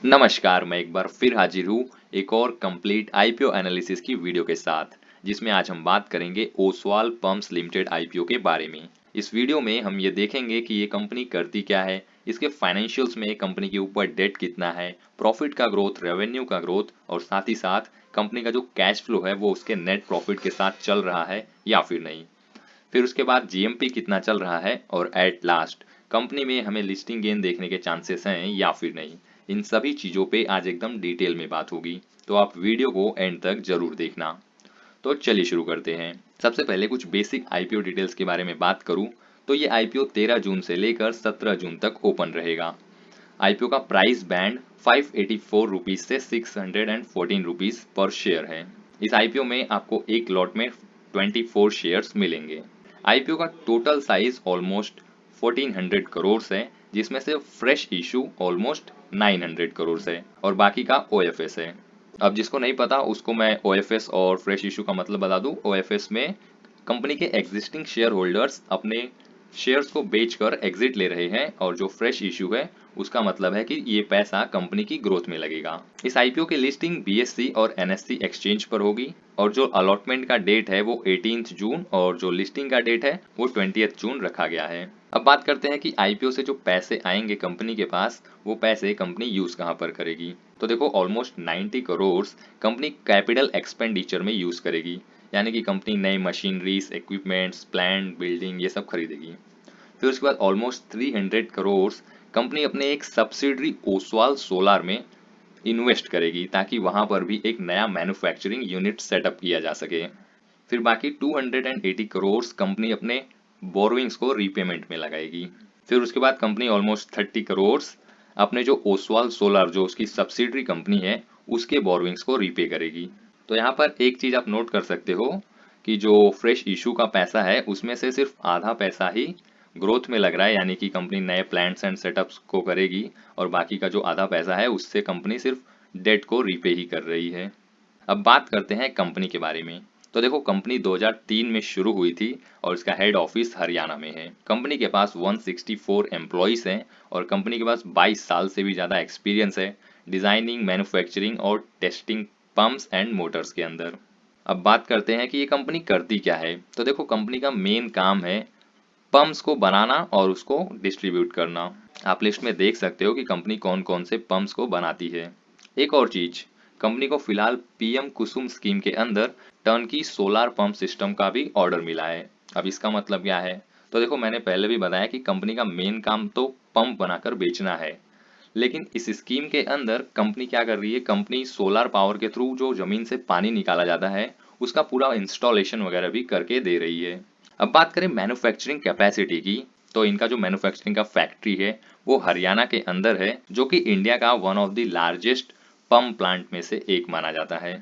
नमस्कार, मैं एक बार फिर हाजिर हूँ एक और कंप्लीट आईपीओ एनालिसिस की वीडियो के साथ, जिसमें आज हम बात करेंगे ओसवाल पंप्स लिमिटेड आईपीओ के बारे में। इस वीडियो में हम ये देखेंगे कि ये कंपनी करती क्या है, इसके फाइनेंशियल्स में कंपनी के ऊपर डेट कितना है, प्रॉफिट का ग्रोथ, रेवेन्यू का ग्रोथ और साथ ही साथ कंपनी का जो कैश फ्लो है वो उसके नेट प्रॉफिट के साथ चल रहा है या फिर नहीं। फिर उसके बाद जीएमपी कितना चल रहा है और एट लास्ट कंपनी में हमें लिस्टिंग गेन देखने के चांसेस हैं या फिर नहीं। इन सभी चीज़ों पे आज एकदम डिटेल में बात होगी, तो आप वीडियो को एंड तक जरूर देखना। तो चलिए शुरू करते हैं। सबसे पहले कुछ बेसिक आईपीओ डिटेल्स के बारे में बात करूं तो ये आईपीओ 13 जून से लेकर 17 जून तक ओपन रहेगा। आईपीओ का प्राइस बैंड 584 रुपीज से 614 रुपीज पर शेयर है। इस आईपीओ में आपको एक लॉट में 24 शेयर्स मिलेंगे। आईपीओ का टोटल साइज ऑलमोस्ट 1400 करोड़ है, जिसमें से फ्रेश इशू ऑलमोस्ट 900 करोड़ है और बाकी का ओएफएस है। अब जिसको नहीं पता उसको मैं ओएफएस और फ्रेश इशू का मतलब बता दूं। ओएफएस में कंपनी के एग्जिस्टिंग शेयर होल्डर्स अपने शेयर्स को बेचकर एग्जिट ले रहे हैं और जो फ्रेश इशू है उसका मतलब है कि ये पैसा कंपनी की ग्रोथ में लगेगा। इस आईपीओ की लिस्टिंग बीएससी और एनएससी एक्सचेंज पर होगी और जो अलॉटमेंट का डेट है वो 18 जून और जो लिस्टिंग का डेट है वो 20 जून रखा गया है। अब बात करते हैं कि आईपीओ से जो पैसे आएंगे कंपनी के पास, वो पैसे कंपनी यूज कहां पर करेगी। तो देखो almost 90 crore company capital expenditure में यूज करेगी, यानी कि कंपनी नई मशीनरीज, इक्विपमेंट्स, प्लांट, बिल्डिंग ये सब खरीदेगी। फिर उसके बाद ऑलमोस्ट 300 करोड़ कंपनी अपने एक सब्सिडरी ओसवाल सोलार में इन्वेस्ट करेगी ताकि वहां पर भी एक नया मैन्युफैक्चरिंग यूनिट सेटअप किया जा सके। फिर बाकी 280 करोड़ कंपनी अपने बोरोइंग्स को रीपेमेंट में लगाएगी। फिर उसके बाद कंपनी ऑलमोस्ट 30 करोड़ अपने जो ओसवाल सोलर जो उसकी सब्सिडरी कंपनी है उसके बोरोइंग्स को रीपे करेगी। तो यहाँ पर एक चीज आप नोट कर सकते हो कि जो फ्रेश इशू का पैसा है उसमें से सिर्फ आधा पैसा ही ग्रोथ में लग रहा है, यानी कि कंपनी नए प्लांट्स एंड सेटअप्स को करेगी और बाकी का जो आधा पैसा है उससे कंपनी सिर्फ डेट को रीपे ही कर रही है। अब बात करते हैं कंपनी के बारे में। तो देखो कंपनी 2003 में शुरू हुई थी और इसका हेड ऑफिस हरियाणा में है। कंपनी के पास 164 एम्प्लॉइज हैं और कंपनी के पास 22 साल से भी ज़्यादा एक्सपीरियंस है डिज़ाइनिंग, मैन्युफैक्चरिंग और टेस्टिंग पंप्स एंड मोटर्स के अंदर। अब बात करते हैं कि ये कंपनी करती क्या है। तो देखो कंपनी का मेन काम है पंप्स को बनाना और उसको डिस्ट्रीब्यूट करना। आप लिस्ट में देख सकते हो कि कंपनी कौन कौन से पंप्स को बनाती है। एक और चीज, कंपनी को फिलहाल पीएम कुसुम स्कीम के अंदर टर्नकी सोलार पंप सिस्टम का भी ऑर्डर मिला है। अब इसका मतलब क्या है। तो देखो मैंने पहले भी बताया कि कंपनी का मेन काम तो पंप बनाकर बेचना है, लेकिन इस स्कीम के अंदर कंपनी क्या कर रही है, कंपनी सोलार पावर के थ्रू जो जमीन से पानी निकाला जाता है उसका पूरा इंस्टॉलेशन वगैरह भी करके दे रही है। अब बात करें मैन्युफैक्चरिंग कैपेसिटी की, तो इनका जो मैन्युफैक्चरिंग का फैक्ट्री है वो हरियाणा के अंदर है, जो कि इंडिया का one of the largest pump plant में से एक माना जाता है।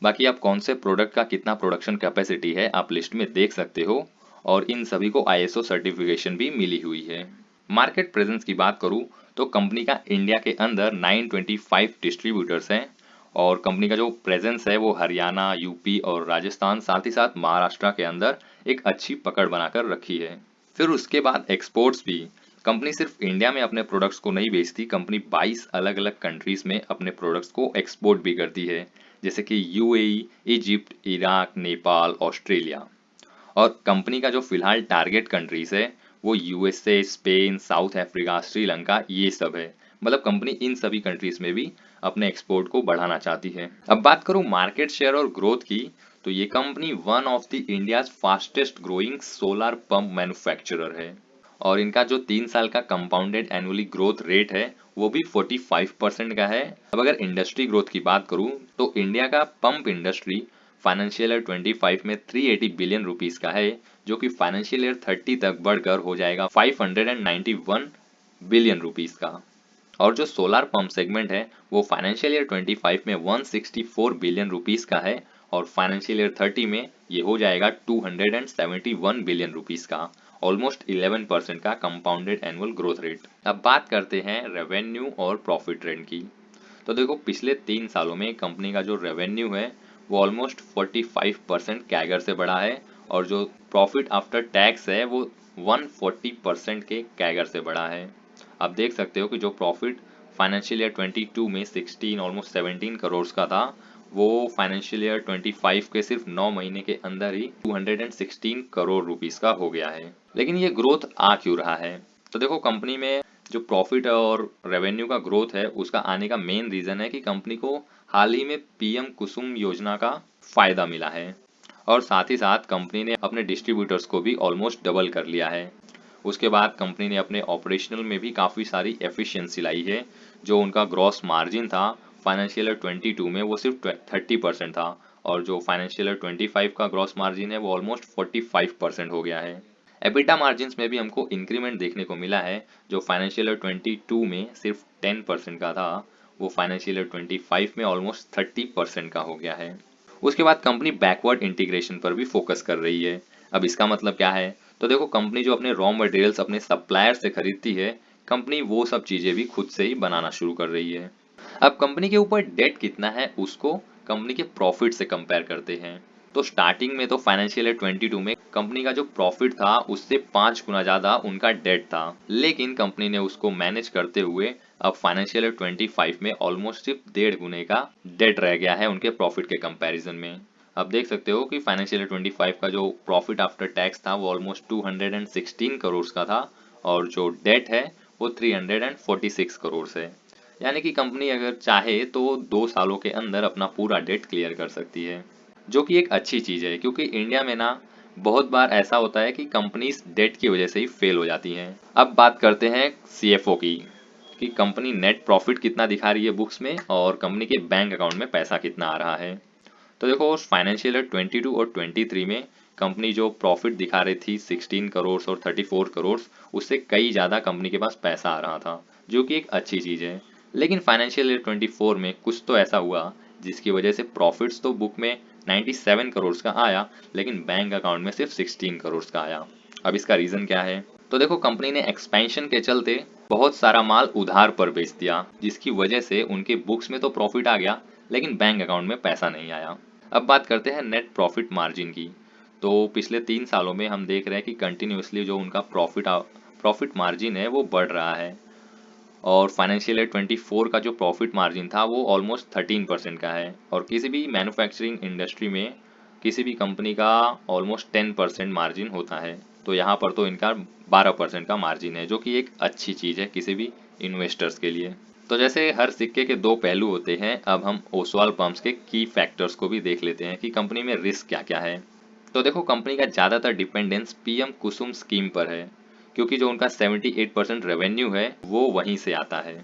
बाकी आप कौन से प्रोडक्ट का कितना प्रोडक्शन कैपेसिटी है आप लिस्ट में देख सकते हो और इन सभी को आईएसओ सर्टिफिकेशन भी मिली हुई है। मार्केट प्रेजेंस की बात करूं तो कंपनी का इंडिया के अंदर 925 डिस्ट्रीब्यूटर्स हैं और कंपनी का जो प्रेजेंस है वो हरियाणा, यूपी और राजस्थान साथ ही साथ महाराष्ट्र के अंदर एक अच्छी पकड़ बनाकर रखी है। फिर उसके बाद एक्सपोर्ट्स भी। कंपनी सिर्फ इंडिया में अपने प्रोडक्ट्स को नहीं बेचती, कंपनी 22 अलग अलग कंट्रीज में अपने प्रोडक्ट्स को एक्सपोर्ट भी करती है, जैसे कि UAE, Egypt, Iraq, Nepal, Australia. और कंपनी का जो फिलहाल टारगेट कंट्रीज है वो USA, Spain, south Africa, Sri Lanka ये सब है। मतलब कंपनी इन सभी कंट्रीज में भी अपने एक्सपोर्ट को बढ़ाना चाहती है। अब बात करूं मार्केट शेयर और ग्रोथ की, तो ये company one of the India's fastest growing solar pump manufacturer है और इनका जो 3 साल का कंपाउंडेड एनुअली ग्रोथ रेट है वो भी 45% का है। अब अगर इंडस्ट्री ग्रोथ की बात करूं तो इंडिया का पंप इंडस्ट्री फाइनेंशियल ईयर 25 में 380 बिलियन रुपीस का है, जो कि फाइनेंशियल ईयर 30 तक बढ़कर हो जाएगा 591 बिलियन रुपीस का। और जो सोलार पंप सेगमेंट है वो फाइनेंशियल ईयर 25 में 164 बिलियन रुपीस का है और फाइनेंशियल ईयर 30 में ये हो जाएगा 271 बिलियन रुपीस का। ऑलमोस्ट 11% का कंपाउंडेड एनुअल ग्रोथ रेट। अब बात करते हैं रेवेन्यू और प्रॉफिट ट्रेंड की। तो देखो पिछले 3 सालों में कंपनी का जो रेवेन्यू है वो ऑलमोस्ट 45% कैगर से बढ़ा है और जो प्रॉफिट आफ्टर टैक्स है वो 140% के कैगर से बढ़ा है। आप देख सकते हो कि जो प्रॉफिट फाइनेंशियल ईयर 22 में 16 ऑलमोस्ट 17 करोड़ का था, वो फाइनेंशियल ईयर 25 के सिर्फ 9 महीने के अंदर ही 216 करोड़ रुपीस का हो गया है। लेकिन ये ग्रोथ आ क्यों रहा है? तो देखो, कंपनी में जो प्रॉफिट और रेवेन्यू का ग्रोथ है उसका आने का मेन रीजन है कि कंपनी को हाल ही में पीएम कुसुम योजना का फायदा मिला है, और साथ ही साथ कंपनी ने अपने डिस्ट्रीब्यूटर्स को भी ऑलमोस्ट डबल कर लिया है। उसके बाद कंपनी ने अपने ऑपरेशनल में भी काफ़ी सारी एफिशिएंसी लाई है। जो उनका ग्रॉस मार्जिन था फाइनेंशियल ईयर 22 में वो सिर्फ 30% था, और जो फाइनेंशियल ईयर 25 का ग्रॉस मार्जिन है वो ऑलमोस्ट 45% हो गया है। एबिटा मार्जिन्स में भी हमको इंक्रीमेंट देखने को मिला है। जो फाइनेंशियल ईयर 22 में सिर्फ 10% का था, वो फाइनेंशियल ईयर 25 में ऑलमोस्ट 30% का हो गया है। उसके बाद कंपनी बैकवर्ड इंटीग्रेशन पर भी फोकस कर रही है। अब इसका मतलब क्या है? तो देखो, कंपनी जो अपने रॉ मटेरियल्स अपने सप्लायर से खरीदती है, कंपनी वो सब चीजें भी खुद से ही बनाना शुरू कर रही है। अब कंपनी के ऊपर डेट कितना है उसको कंपनी के प्रॉफिट से कंपेयर करते हैं। तो स्टार्टिंग में तो फाइनेंशियल ईयर 22 में कंपनी का जो प्रॉफिट था उससे 5 गुना ज्यादा उनका डेट था, लेकिन कंपनी ने उसको मैनेज करते हुए अब फाइनेंशियल ईयर 25 में ऑलमोस्ट सिर्फ 1.5 गुने का डेट रह गया है उनके प्रॉफिट के कंपैरिजन में। अब देख सकते हो कि फाइनेंशियल ईयर 25 का जो प्रॉफिट आफ्टर टैक्स था वो ऑलमोस्ट 216 करोड़ का था, और जो डेट है वो 346 करोड़ है। यानी कि कंपनी अगर चाहे तो 2 सालों के अंदर अपना पूरा डेट क्लियर कर सकती है, जो कि एक अच्छी चीज़ है, क्योंकि इंडिया में ना बहुत बार ऐसा होता है कि कंपनीज डेट की वजह से ही फेल हो जाती हैं। अब बात करते हैं सीएफओ की, कि कंपनी नेट प्रॉफिट कितना दिखा रही है बुक्स में और कंपनी के बैंक अकाउंट में पैसा कितना आ रहा है। तो देखो, फाइनेंशियल ईयर 22 और 23 में कंपनी जो प्रॉफिट दिखा रही थी 16 करोड़ और 34 करोड़, उससे कई ज़्यादा कंपनी के पास पैसा आ रहा था, जो कि एक अच्छी चीज़ है। लेकिन फाइनेंशियल ईयर 24 में कुछ तो ऐसा हुआ जिसकी वजह से प्रॉफिट्स तो बुक में 97 करोड़ का आया, लेकिन बैंक अकाउंट में सिर्फ 16 करोड़ का आया। अब इसका रीज़न क्या है? तो देखो, कंपनी ने एक्सपेंशन के चलते बहुत सारा माल उधार पर बेच दिया, जिसकी वजह से उनके बुक्स में तो प्रॉफिट आ गया, लेकिन बैंक अकाउंट में पैसा नहीं आया। अब बात करते हैं नेट प्रॉफिट मार्जिन की। तो पिछले 3 सालों में हम देख रहे हैं कि कंटिन्यूसली जो उनका प्रॉफिट मार्जिन है वो बढ़ रहा है, और फाइनेंशियल ईयर 24 का जो प्रॉफिट मार्जिन था वो ऑलमोस्ट 13% का है, और किसी भी मैन्युफैक्चरिंग इंडस्ट्री में किसी भी कंपनी का ऑलमोस्ट 10% मार्जिन होता है। तो यहाँ पर तो इनका 12% का मार्जिन है, जो कि एक अच्छी चीज़ है किसी भी इन्वेस्टर्स के लिए। तो जैसे हर सिक्के के दो पहलू होते हैं, अब हम ओसवाल पंप्स के की फैक्टर्स को भी देख लेते हैं कि कंपनी में रिस्क क्या क्या है। तो देखो, कंपनी का ज़्यादातर डिपेंडेंस पीएम कुसुम स्कीम पर है, क्योंकि जो उनका 78% रेवेन्यू है वो वहीं से आता है।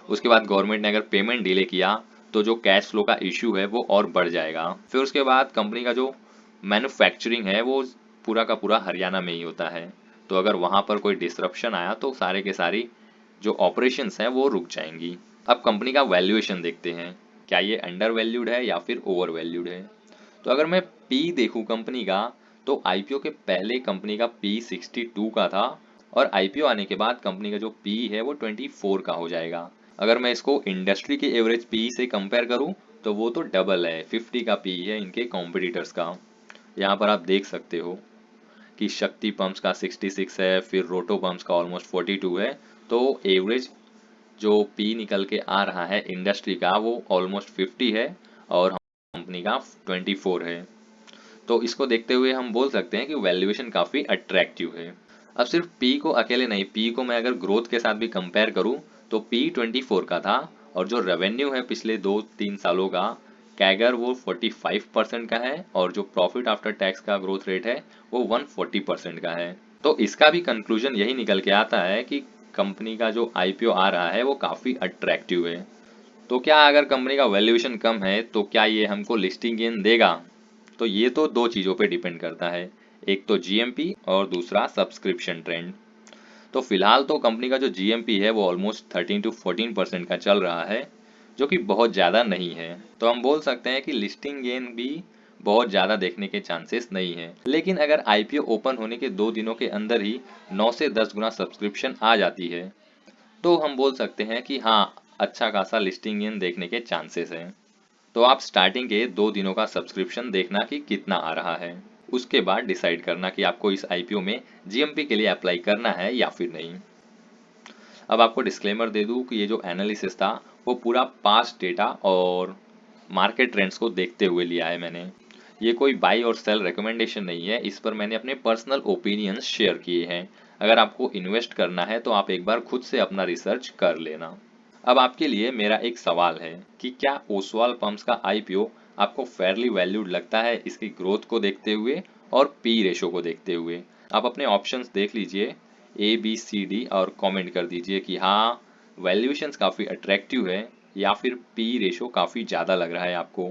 उसके बाद गवर्नमेंट ने अगर पेमेंट डिले किया तो जो कैश फ्लो का इश्यू है वो और बढ़ जाएगा। फिर उसके बाद कंपनी का जो मैन्युफैक्चरिंग है वो पूरा का पूरा हरियाणा में ही होता है, तो अगर वहाँ पर कोई डिसरप्शन आया तो सारे के सारी जो ऑपरेशंस हैं वो रुक जाएंगी। अब कंपनी का वैल्यूएशन देखते हैं, क्या ये अंडर वैल्यूड है या फिर ओवर वैल्यूड है। तो अगर मैं पी देखूं कंपनी का, तो आईपीओ के पहले कंपनी का पी 62 का था, और आईपीओ आने के बाद कंपनी का जो पी है वो 24 का हो जाएगा। अगर मैं इसको इंडस्ट्री के एवरेज पी से कंपेयर करूं तो वो तो डबल है, 50 का पी है इनके कॉम्पिटिटर्स का। यहाँ पर आप देख सकते हो कि शक्ति पंप्स का 66 है, फिर रोटो पंप्स का ऑलमोस्ट 42 है। तो एवरेज जो पी निकल के आ रहा है इंडस्ट्री का वो ऑलमोस्ट 50 है, और कंपनी का 24 है। तो इसको देखते हुए हम बोल सकते हैं कि वैल्यूएशन काफ़ी अट्रैक्टिव है। अब सिर्फ पी को अकेले नहीं, पी को मैं अगर ग्रोथ के साथ भी कंपेयर करूं तो पी 24 का था, और जो रेवेन्यू है पिछले 2-3 सालों का कैगर वो 45% का है, और जो प्रॉफिट आफ्टर टैक्स का ग्रोथ रेट है वो 140% का है। तो इसका भी कंक्लूजन यही निकल के आता है कि कंपनी का जो आईपीओ आ रहा है वो काफ़ी अट्रैक्टिव है। तो क्या अगर कंपनी का वैल्यूएशन कम है तो क्या ये हमको लिस्टिंग गेन देगा? तो ये तो दो चीज़ों पे डिपेंड करता है, एक तो जीएमपी और दूसरा सब्सक्रिप्शन ट्रेंड। तो फिलहाल तो कंपनी का जो जीएमपी है वो ऑलमोस्ट 13 to 14% का चल रहा है, जो कि बहुत ज़्यादा नहीं है। तो हम बोल सकते हैं कि लिस्टिंग गेन भी बहुत ज़्यादा देखने के चांसेस नहीं है। लेकिन अगर आईपीओ ओपन होने के 2 दिनों के अंदर ही 9 से 10 गुना सब्सक्रिप्शन आ जाती है, तो हम बोल सकते हैं कि हाँ, अच्छा खासा लिस्टिंग गेन देखने के चांसेस हैं। तो आप स्टार्टिंग के 2 दिनों का सब्सक्रिप्शन देखना कि कितना आ रहा है, उसके बाद डिसाइड करना कि आपको इस आईपीओ में जीएमपी के लिए अप्लाई करना है या फिर नहीं। अब आपको डिस्क्लेमर दे दूं कि ये जो एनालिसिस था वो पूरा पास्ट डेटा और मार्केट ट्रेंड्स को देखते हुए लिया है मैंने। ये कोई बाई और सेल रिकमेंडेशन नहीं है, इस पर मैंने अपने पर्सनल ओपिनियंस शेयर किए हैं। अगर आपको इन्वेस्ट करना है तो आप एक बार खुद से अपना रिसर्च कर लेना। अब आपके लिए मेरा एक सवाल है कि क्या ओसवाल पंप्स का आईपीओ आपको फेयरली वैल्यूड लगता है इसकी ग्रोथ को देखते हुए और पी रेशो को देखते हुए? आप अपने ऑप्शंस देख लीजिए ABCD और कमेंट कर दीजिए कि हाँ वैल्यूएशंस काफ़ी अट्रैक्टिव है, या फिर पी रेशो काफ़ी ज़्यादा लग रहा है आपको,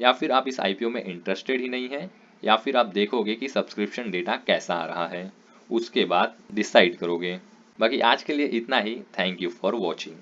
या फिर आप इस आईपीओ में इंटरेस्टेड ही नहीं है, या फिर आप देखोगे कि सब्सक्रिप्शन डेटा कैसा आ रहा है, उसके बाद डिसाइड करोगे। बाकी आज के लिए इतना ही। Thank you for watching.